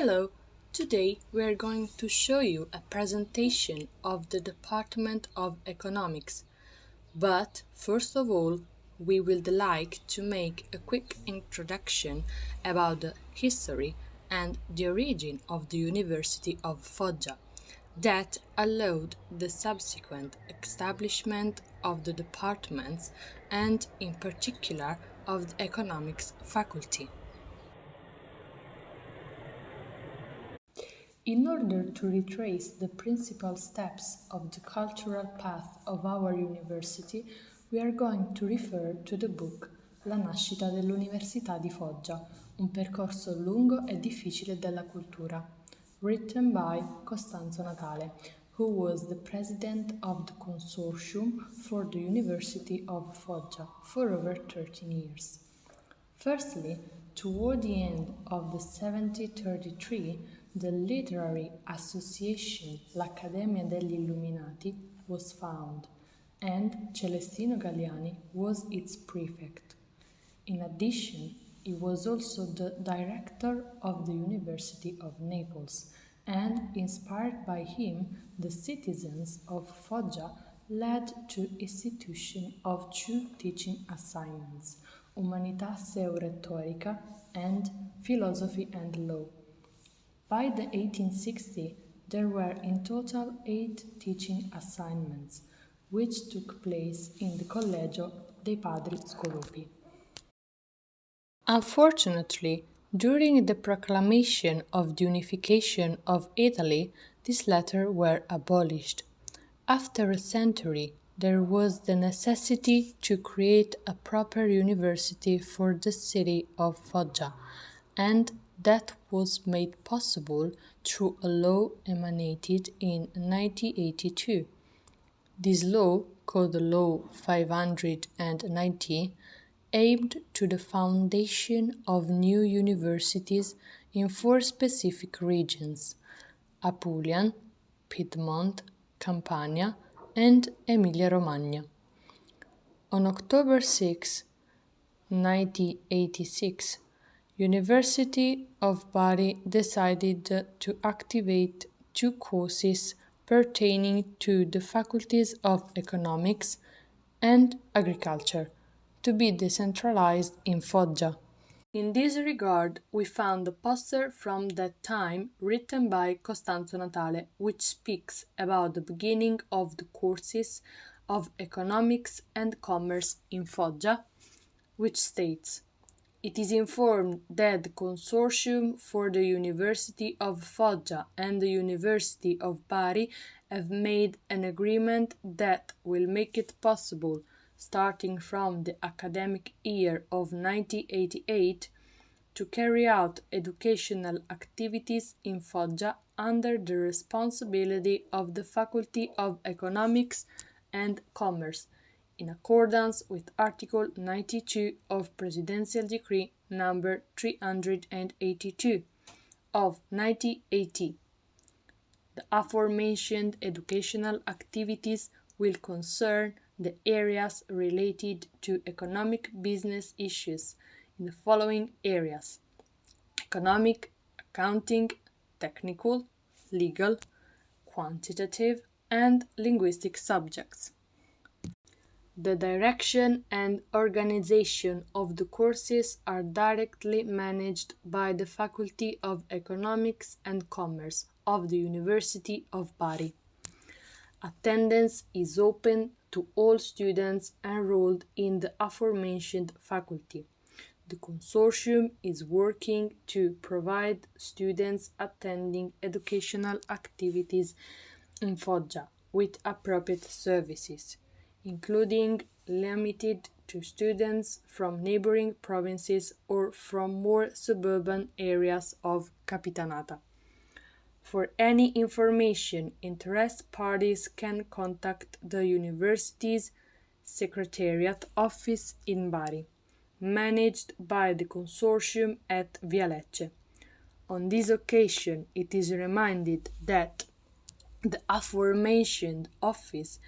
Hello, today we are going to show you a presentation of the Department of Economics. But first of all, we would like to make a quick introduction about the history and the origin of the University of Foggia that allowed the subsequent establishment of the departments and in particular of the economics faculty. In order to retrace the principal steps of the cultural path of our university, we are going to refer to the book La nascita dell'Università di Foggia, un percorso lungo e difficile della cultura, written by Costanzo Natale, who was the president of the consortium for the University of Foggia for over 13 years. Firstly, toward the end of the 1733, the literary association L'Accademia degli Illuminati was found, and Celestino Galliani was its prefect. In addition, he was also the director of the University of Naples, and inspired by him, the citizens of Foggia led to institution of two teaching assignments, Humanitas et Rhetorica and Philosophy and Law. By the 1860s, there were in total 8 teaching assignments, which took place in the Collegio dei Padri Scolopi. Unfortunately, during the proclamation of the unification of Italy, these letters were abolished. After a century, there was the necessity to create a proper university for the city of Foggia, and that was made possible through a law emanated in 1982. This law, called Law 590, aimed to the foundation of new universities in 4 specific regions: Apulian, Piedmont, Campania, and Emilia-Romagna. On October 6, 1986, University of Bari decided to activate 2 courses pertaining to the faculties of economics and agriculture to be decentralized in Foggia. In this regard, we found a poster from that time written by Costanzo Natale, which speaks about the beginning of the courses of economics and commerce in Foggia, which states: "It is informed that the Consortium for the University of Foggia and the University of Bari have made an agreement that will make it possible, starting from the academic year of 1988, to carry out educational activities in Foggia under the responsibility of the Faculty of Economics and Commerce, in accordance with Article 92 of Presidential Decree number 382 of 1980. The aforementioned educational activities will concern the areas related to economic business issues in the following areas: economic, accounting, technical, legal, quantitative, and linguistic subjects. The direction and organization of the courses are directly managed by the Faculty of Economics and Commerce of the University of Bari. Attendance is open to all students enrolled in the aforementioned faculty. The consortium is working to provide students attending educational activities in Foggia with appropriate services, including limited to students from neighboring provinces or from more suburban areas of Capitanata. For any information, interested parties can contact the university's Secretariat Office in Bari, managed by the consortium at Via Lecce. On this occasion, it is reminded that the aforementioned office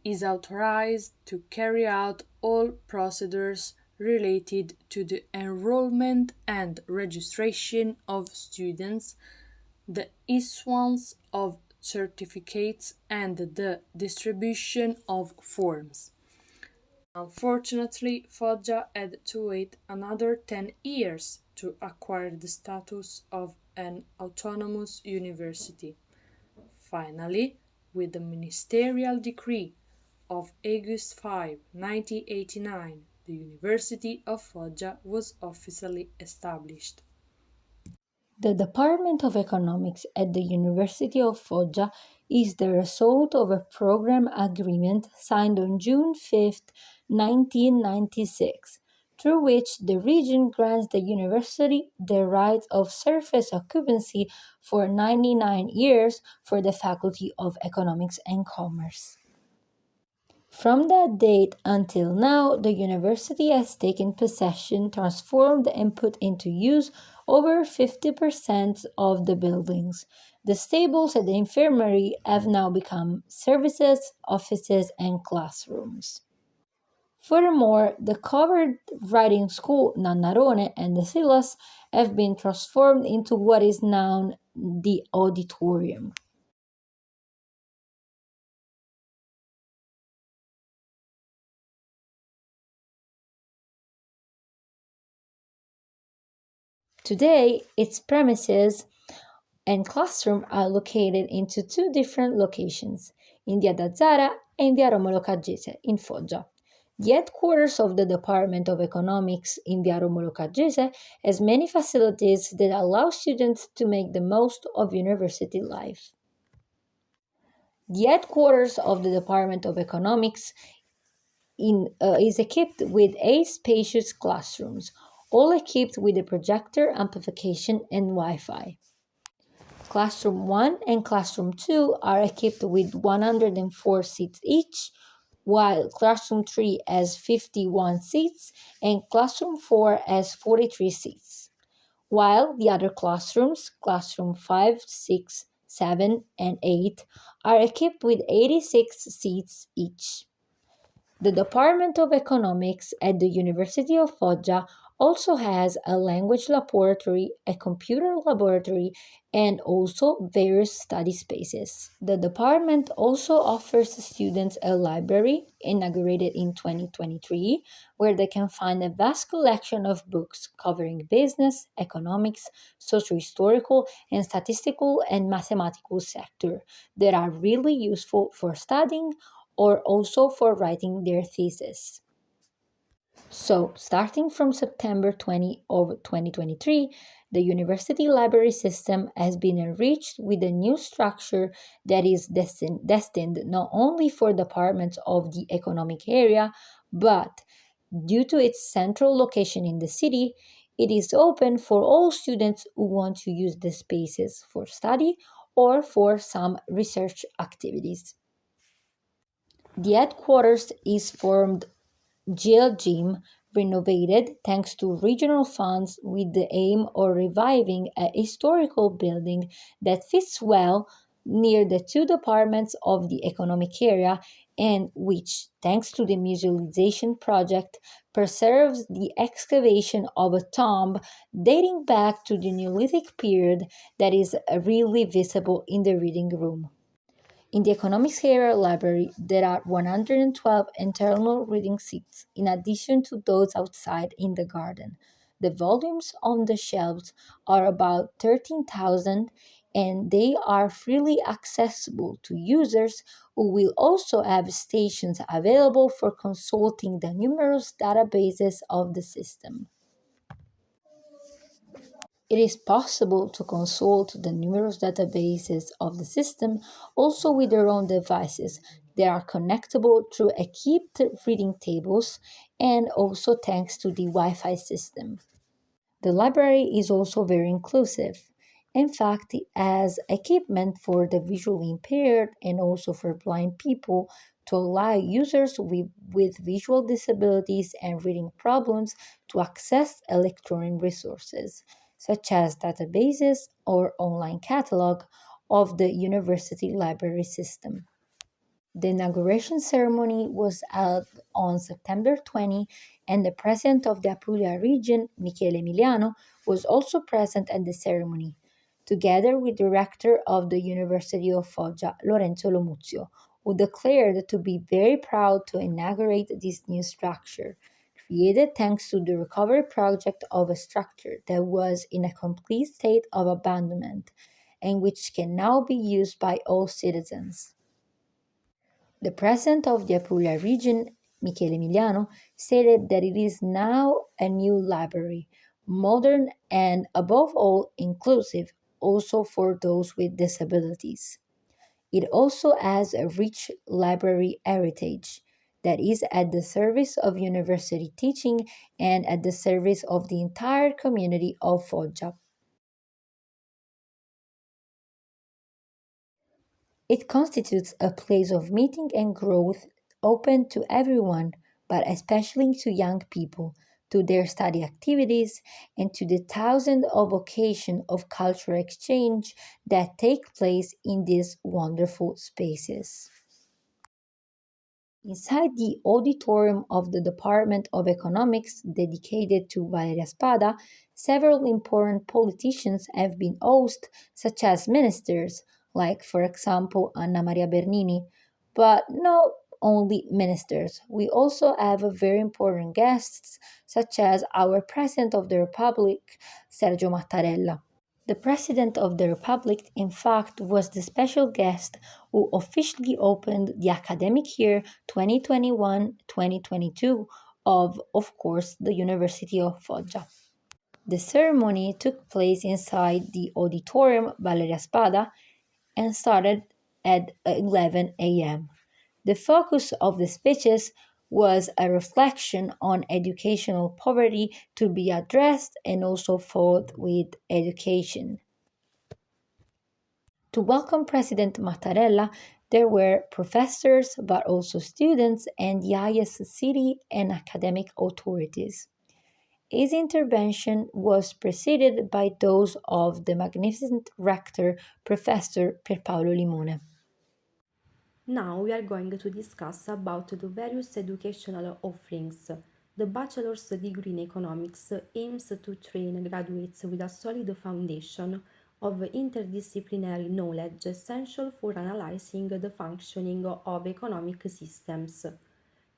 is authorized to carry out all procedures related to the enrollment and registration of students the issuance of certificates, and the distribution of forms. Unfortunately, Foggia had to wait another 10 years to acquire the status of an autonomous university. Finally, with the ministerial decree of August 5, 1989, the University of Foggia was officially established. The Department of Economics at the University of Foggia is the result of a program agreement signed on June 5, 1996, through which the region grants the university the right of surface occupancy for 99 years for the Faculty of Economics and Commerce. From that date until now, the university has taken possession, transformed, and put into use over 50% of the buildings. The stables at the infirmary have now become services, offices, and classrooms. Furthermore, the covered riding school Nannarone and the Silas have been transformed into what is now the auditorium. Today, its premises and classroom are located into two different locations, in Via da Zara and Via Romolo Cagese in Foggia. The headquarters of the Department of Economics in Via Romolo Cagese has many facilities that allow students to make the most of university life. The headquarters of the Department of Economics is equipped with eight spacious classrooms, all equipped with a projector, amplification, and Wi Fi. Classroom 1 and Classroom 2 are equipped with 104 seats each, while Classroom 3 has 51 seats and Classroom 4 has 43 seats. While the other classrooms, Classroom 5, 6, 7, and 8, are equipped with 86 seats each. The Department of Economics at the University of Foggia also has a language laboratory, a computer laboratory, and also various study spaces. The department also offers students a library, inaugurated in 2023, where they can find a vast collection of books covering business, economics, socio-historical, and statistical and mathematical sector that are really useful for studying or also for writing their thesis. So, starting from September 20 of 2023, the university library system has been enriched with a new structure that is destined not only for departments of the economic area, but due to its central location in the city, it is open for all students who want to use the spaces for study or for some research activities. The headquarters is formed jail gym renovated thanks to regional funds with the aim of reviving a historical building that fits well near the two departments of the economic area and which, thanks to the musealization project, preserves the excavation of a tomb dating back to the Neolithic period that is really visible in the reading room. In the Economics Area Library, there are 112 internal reading seats, in addition to those outside in the garden. The volumes on the shelves are about 13,000 and they are freely accessible to users who will also have stations available for consulting the numerous databases of the system. It is possible to consult the numerous databases of the system also with their own devices. They are connectable through equipped reading tables and also thanks to the Wi Fi system. The library is also very inclusive. In fact, it has equipment for the visually impaired and also for blind people to allow users with visual disabilities and reading problems to access electronic resources, such as databases or online catalog of the university library system. The inauguration ceremony was held on September 20, and the president of the Apulia region, Michele Emiliano, was also present at the ceremony. together with the rector of the University of Foggia, Lorenzo Lomuzio, who declared to be very proud to inaugurate this new structure, created thanks to the recovery project of a structure that was in a complete state of abandonment and which can now be used by all citizens. The president of the Apulia region, Michele Emiliano, stated that it is now a new library, modern and, above all, inclusive, also for those with disabilities. It also has a rich library heritage that is at the service of university teaching and at the service of the entire community of Foggia. It constitutes a place of meeting and growth open to everyone, but especially to young people, to their study activities, and to the thousands of occasions of cultural exchange that take place in these wonderful spaces. Inside the auditorium of the Department of Economics dedicated to Valeria Spada, several important politicians have been housed, such as ministers, like, for example, Anna Maria Bernini. But not only ministers, we also have very important guests, such as our President of the Republic, Sergio Mattarella. The President of the Republic, in fact, was the special guest who officially opened the academic year 2021-2022 of course, the University of Foggia. The ceremony took place inside the auditorium Valeria Spada and started at 11 a.m. The focus of the speeches was a reflection on educational poverty to be addressed and also fought with education. To welcome President Mattarella, there were professors but also students and the highest city and academic authorities. His intervention was preceded by those of the magnificent rector, Professor Pierpaolo Limone. Now we are going to discuss about the various educational offerings. The bachelor's degree in economics aims to train graduates with a solid foundation of interdisciplinary knowledge essential for analyzing the functioning of economic systems.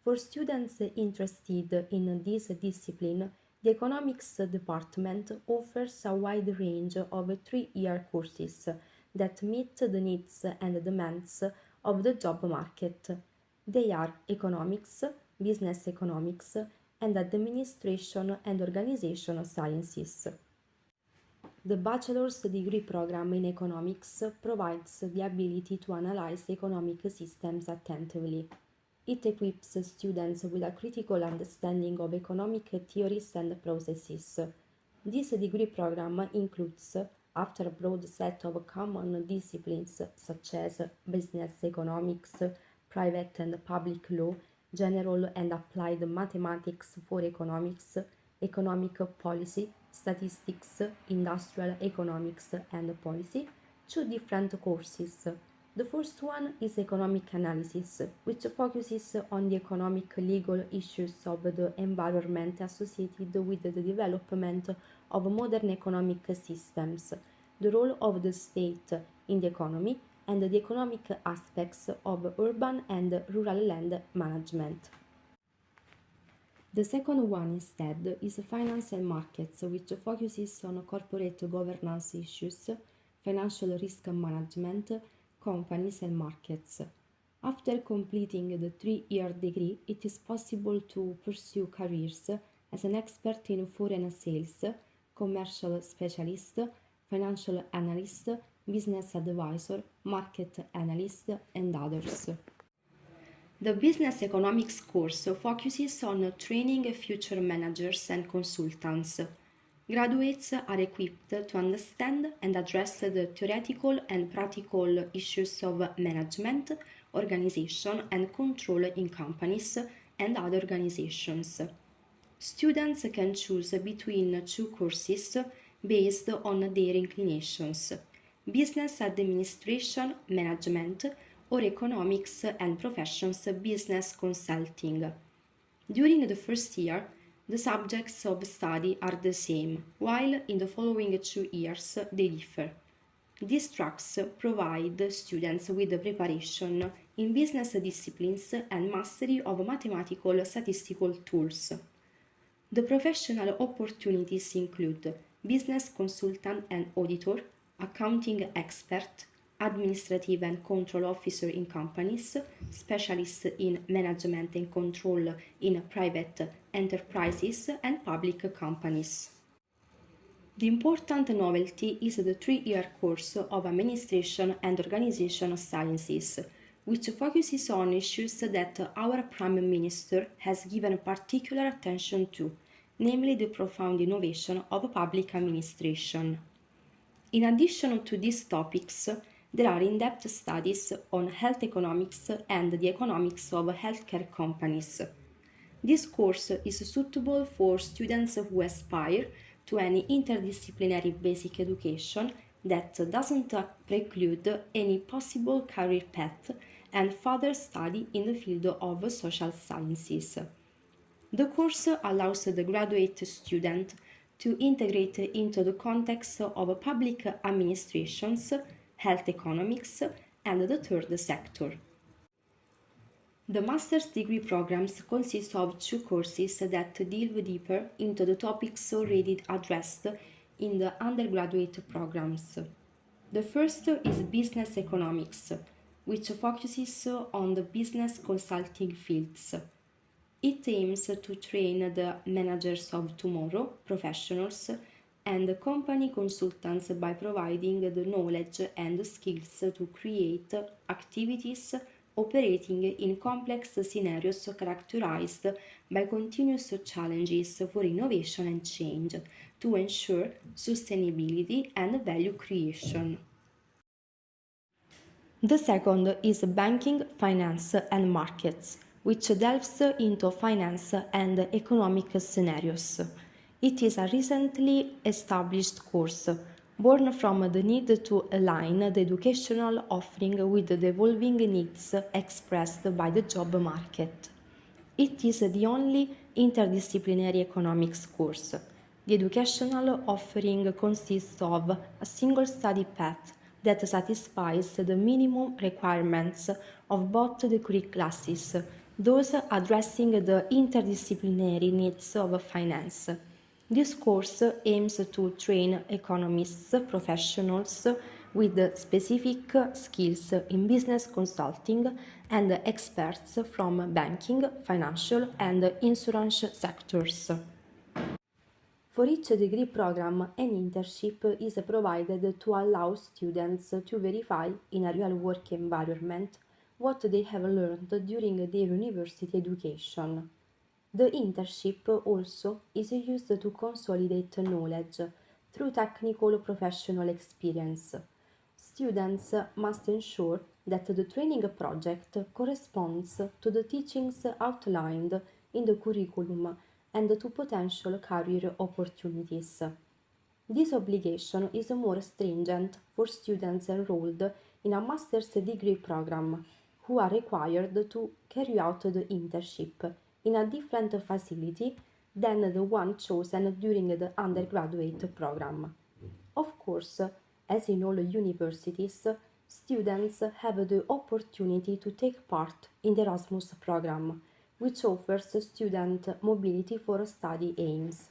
For students interested in this discipline, the economics department offers a wide range of 3-year courses that meet the needs and demands of the job market. They are economics, business economics, and administration and organization sciences. The bachelor's degree program in economics provides the ability to analyze economic systems attentively. It equips students with a critical understanding of economic theories and processes. This degree program includes, after a broad set of common disciplines such as business economics, private and public law, general and applied mathematics for economics, economic policy, statistics, industrial economics and policy, two different courses. The first one is economic analysis, which focuses on the economic legal issues of the environment associated with the development of modern economic systems, the role of the state in the economy, and the economic aspects of urban and rural land management. The second one instead is finance and markets, which focuses on corporate governance issues, financial risk management, companies and markets. After completing the 3-year degree, it is possible to pursue careers as an expert in foreign sales, commercial specialist, financial analyst, business advisor, market analyst, and others. The business economics course focuses on training future managers and consultants. Graduates are equipped to understand and address the theoretical and practical issues of management, organization, and control in companies and other organizations. Students can choose between two courses based on their inclinations: business administration management or economics and professions business consulting. During the first year, the subjects of study are the same, while in the following 2 years they differ. These tracks provide students with preparation in business disciplines and mastery of mathematical statistical tools. The professional opportunities include business consultant and auditor, accounting expert, administrative and control officer in companies, specialist in management and control in private enterprises and public companies. The important novelty is the 3-year course of Administration and Organization Sciences, which focuses on issues that our Prime Minister has given particular attention to, namely the profound innovation of public administration. In addition to these topics, there are in-depth studies on health economics and the economics of healthcare companies. This course is suitable for students who aspire to any interdisciplinary basic education that doesn't preclude any possible career path and further study in the field of social sciences. The course allows the graduate student to integrate into the context of public administrations, health economics, and the third sector. The master's degree programs consist of 2 courses that delve deeper into the topics already addressed in the undergraduate programs. The first is business economics, which focuses on the business consulting fields. It aims to train the managers of tomorrow, professionals, and company consultants by providing the knowledge and skills to create activities operating in complex scenarios characterized by continuous challenges for innovation and change to ensure sustainability and value creation. The second is banking, finance, and markets, which delves into finance and economic scenarios. It is a recently established course, born from the need to align the educational offering with the evolving needs expressed by the job market. It is the only interdisciplinary economics course. The educational offering consists of a single study path that satisfies the minimum requirements of both degree classes, those addressing the interdisciplinary needs of finance. This course aims to train economists professionals with specific skills in business consulting and experts from banking, financial, and insurance sectors. For each degree program, an internship is provided to allow students to verify in a real work environment what they have learned during their university education. The internship also is used to consolidate knowledge through technical professional experience. Students must ensure that the training project corresponds to the teachings outlined in the curriculum and to potential career opportunities. This obligation is more stringent for students enrolled in a master's degree program, who are required to carry out the internship in a different facility than the one chosen during the undergraduate program. Of course, as in all universities, students have the opportunity to take part in the Erasmus program, which offers student mobility for study aims.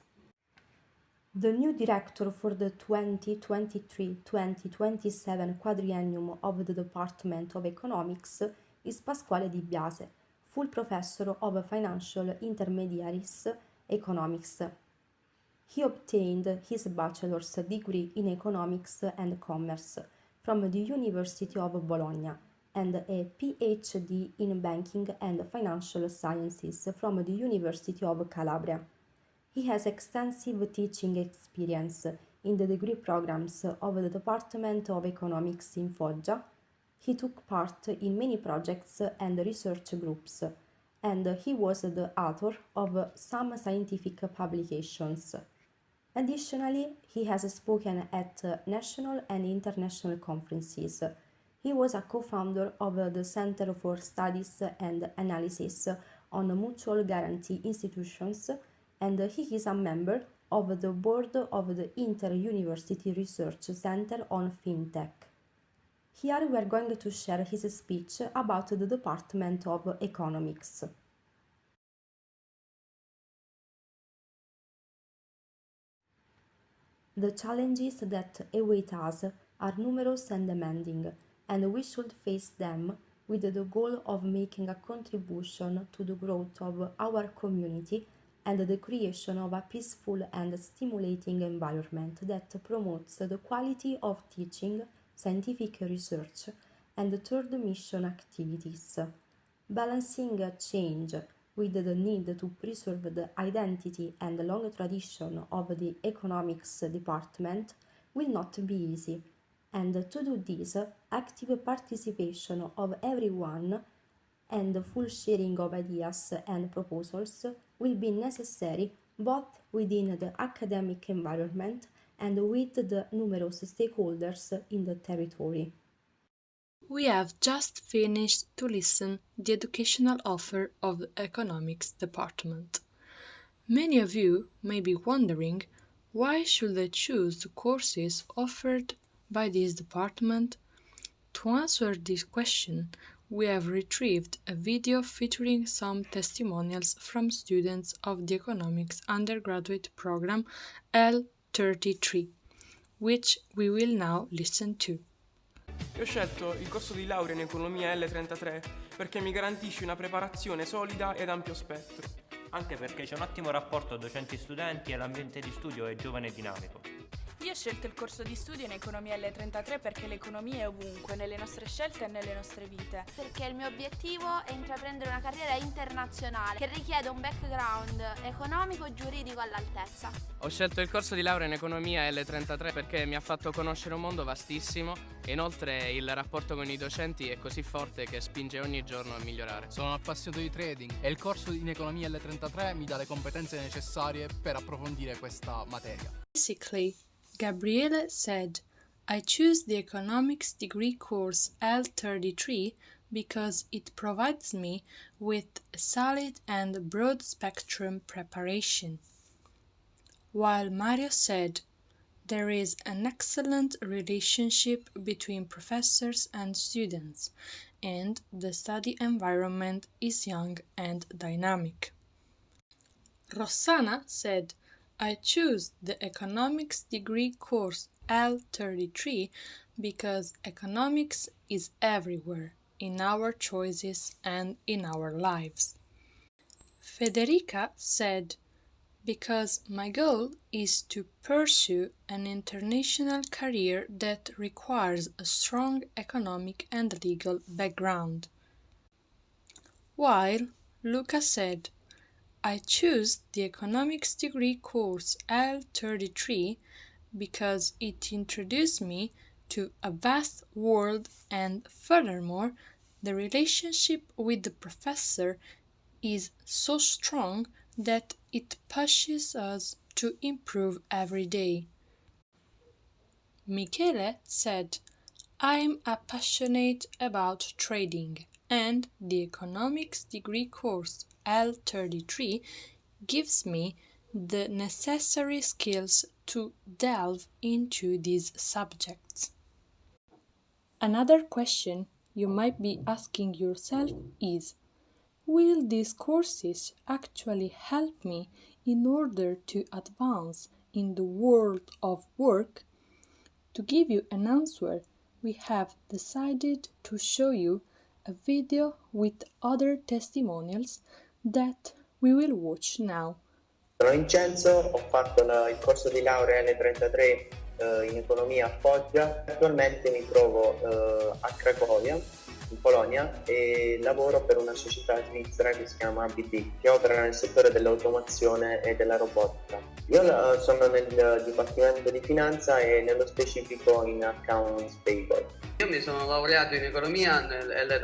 The new director for the 2023-2027 quadriennium of the Department of Economics is Pasquale Di Biase, full professor of Financial Intermediaries Economics. He obtained his bachelor's degree in Economics and Commerce from the University of Bologna and a PhD in Banking and Financial Sciences from the University of Calabria. He has extensive teaching experience in the degree programs of the Department of Economics in Foggia. He took part in many projects and research groups, and he was the author of some scientific publications. Additionally, he has spoken at national and international conferences. He was a co-founder of the Center for Studies and Analysis on Mutual Guarantee Institutions, and he is a member of the board of the Inter-University Research Center on FinTech. Here we are going to share his speech about the Department of Economics. The challenges that await us are numerous and demanding, and we should face them with the goal of making a contribution to the growth of our community and the creation of a peaceful and stimulating environment that promotes the quality of teaching, scientific research, and third mission activities. Balancing change with the need to preserve the identity and long tradition of the economics department will not be easy, and to do this, active participation of everyone and full sharing of ideas and proposals will be necessary both within the academic environment and with the numerous stakeholders in the territory. We have just finished to listen the educational offer of the economics department. Many of you may be wondering why should I choose the courses offered by this department? To answer this question, we have retrieved a video featuring some testimonials from students of the economics undergraduate program L33, which we will now listen to. Io ho scelto il corso di laurea in economia L33 perché mi garantisce una preparazione solida ed ampio spettro. Anche perché c'è un ottimo rapporto docenti-studenti e l'ambiente di studio è giovane e dinamico. Io ho scelto il corso di studio in economia L33 perché l'economia è ovunque, nelle nostre scelte e nelle nostre vite. Perché il mio obiettivo è intraprendere una carriera internazionale che richiede un background economico e giuridico all'altezza. Ho scelto il corso di laurea in economia L33 perché mi ha fatto conoscere un mondo vastissimo e inoltre il rapporto con i docenti è così forte che spinge ogni giorno a migliorare. Sono appassionato di trading e il corso in economia L33 mi dà le competenze necessarie per approfondire questa materia. Basically, Gabriele said, I choose the economics degree course L33 because it provides me with a solid and broad spectrum preparation. While Mario said, there is an excellent relationship between professors and students, and the study environment is young and dynamic. Rossana said, I choose the economics degree course L33 because economics is everywhere in our choices and in our lives. Federica said, because my goal is to pursue an international career that requires a strong economic and legal background. While Luca said, I choose the economics degree course L33 because it introduced me to a vast world and furthermore, the relationship with the professor is so strong that it pushes us to improve every day. Michele said, I'm passionate about trading and the economics degree course L33 gives me the necessary skills to delve into these subjects. Another question you might be asking yourself is, will these courses actually help me in order to advance in the world of work? To give you an answer, we have decided to show you a video with other testimonials that we will watch now. Sono Vincenzo, ho fatto il corso di laurea L33 in economia a Foggia. Attualmente mi trovo a Cracovia, in Polonia, e lavoro per una società svizzera che si chiama ABT, che opera nel settore dell'automazione e della robotica. Io sono nel Dipartimento di Finanza e nello specifico in Accounts Payable. Io mi sono laureato in economia nel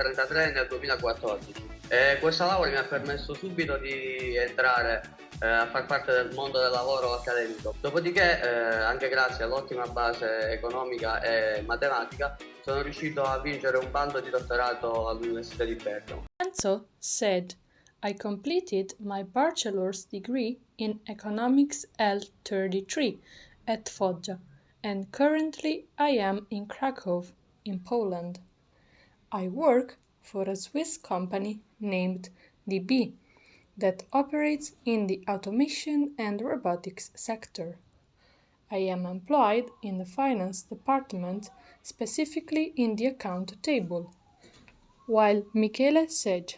2014 e questa laurea mi ha permesso subito di entrare a far parte del mondo del lavoro accademico. Dopodiché, anche grazie all'ottima base economica e matematica, sono riuscito a vincere un bando di dottorato all'Università di Bergamo. Enzo said, I completed my bachelor's degree in Economics L33 at Foggia, and currently I am in Krakow, in Poland. I work for a Swiss company named DB that operates in the automation and robotics sector. I am employed in the finance department, specifically in the account table, while Michele said,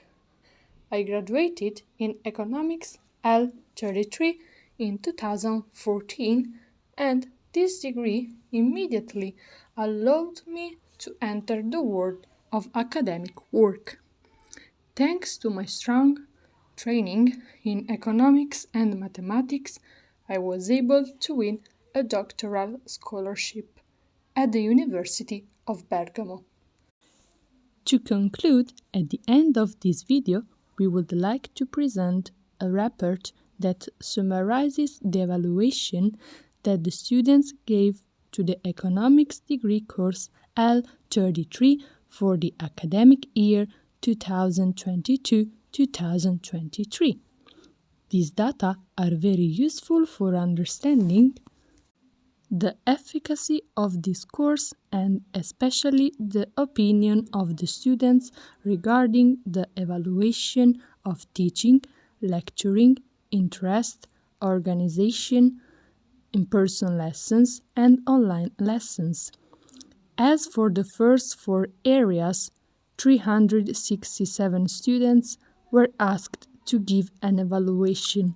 I graduated in Economics L33 in 2014, and this degree immediately allowed me to enter the world of academic work. Thanks to my strong training in economics and mathematics, I was able to win a doctoral scholarship at the University of Bergamo. To conclude, at the end of this video, we would like to present a report that summarizes the evaluation that the students gave to the economics degree course L33 for the academic year 2022-2023. These data are very useful for understanding the efficacy of this course and especially the opinion of the students regarding the evaluation of teaching, lecturing, interest, organization, in-person lessons, and online lessons. As for the first four areas, 367 students were asked to give an evaluation,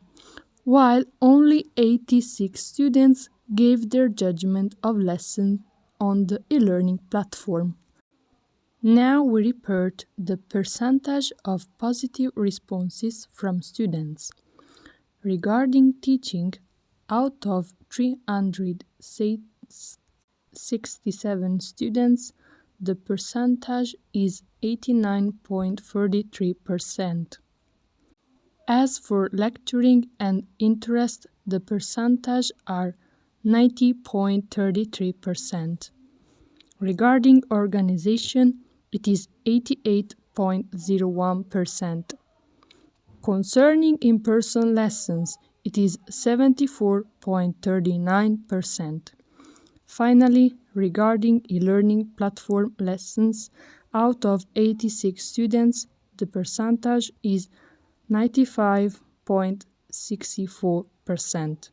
while only 86 students gave their judgment of lesson on the e-learning platform. Now we report the percentage of positive responses from students. Regarding teaching, out of 367 students, the percentage is 89.43%. As for lecturing and interest, the percentage are 90.33%. Regarding organization, it is 88.01%. Concerning in-person lessons, it is 74.39%. Finally, regarding e-learning platform lessons, out of 86 students, the percentage is 95.64%.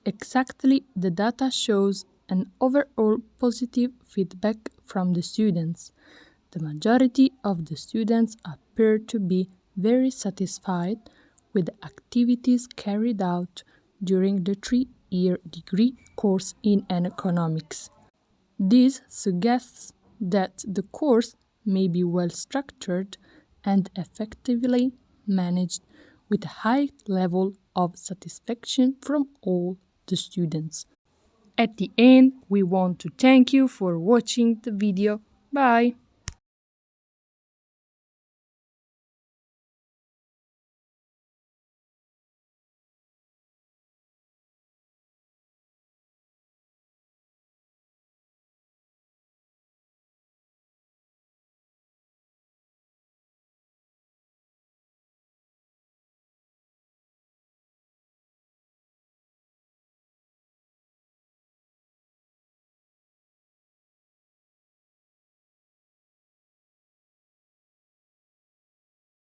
Exactly, the data shows an overall positive feedback from the students. The majority of the students appear to be very satisfied with the activities carried out during the 3-year degree course in economics. This suggests that the course may be well structured and effectively managed with a high level of satisfaction from all the students. At the end, we want to thank you for watching the video. Bye!